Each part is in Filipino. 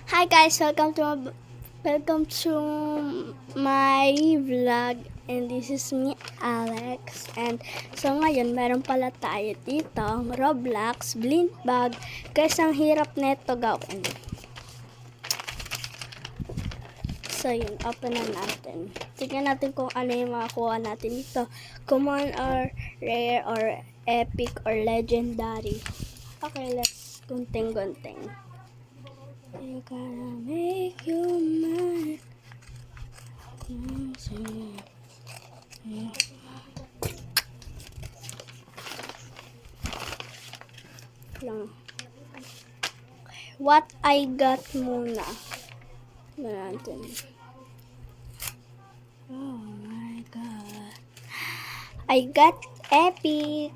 Hi guys, welcome to my vlog, and this is me, Alex. And so ngayon meron pala tayo dito Roblox blind bag. Guys, ang hirap neto gawin. So yun, open na natin. Tignan natin kung ano yung makuha natin dito. Common or rare or epic or legendary. Okay, let's gunting. I gotta make you mine. Lang. What I got muna. Natin. Oh my god. I got epic.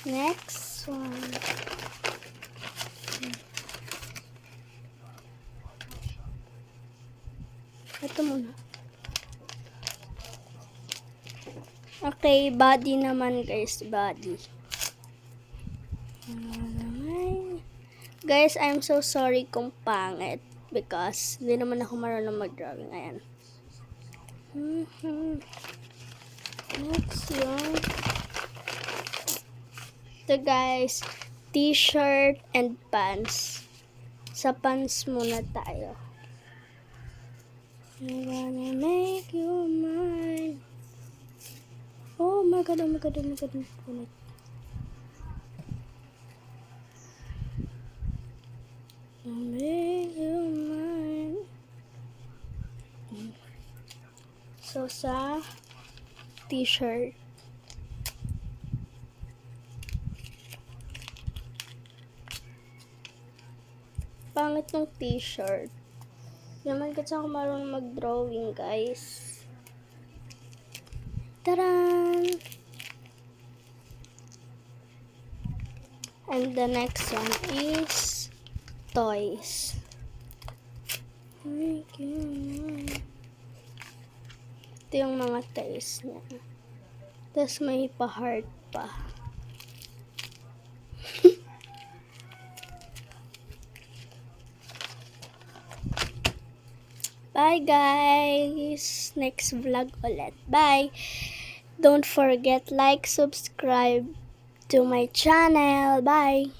Next one. Ito muna. Okay, body naman guys, body. Guys, I'm so sorry kung pangit because hindi naman ako marunong mag-drawing. Ayan. Next one. Ito guys, t-shirt and pants. Sa pants muna tayo. I wanna make you mine. Oh my god. Make you mine. So sa t-shirt. Pangit ng t-shirt. Naman kasi ako marunong mag-drawing, guys. Taran! And the next one is toys. Ito yung mga toys niya. Tapos may pa-heart pa. Bye guys! Next vlog ulit. Bye! Don't forget like, subscribe to my channel. Bye!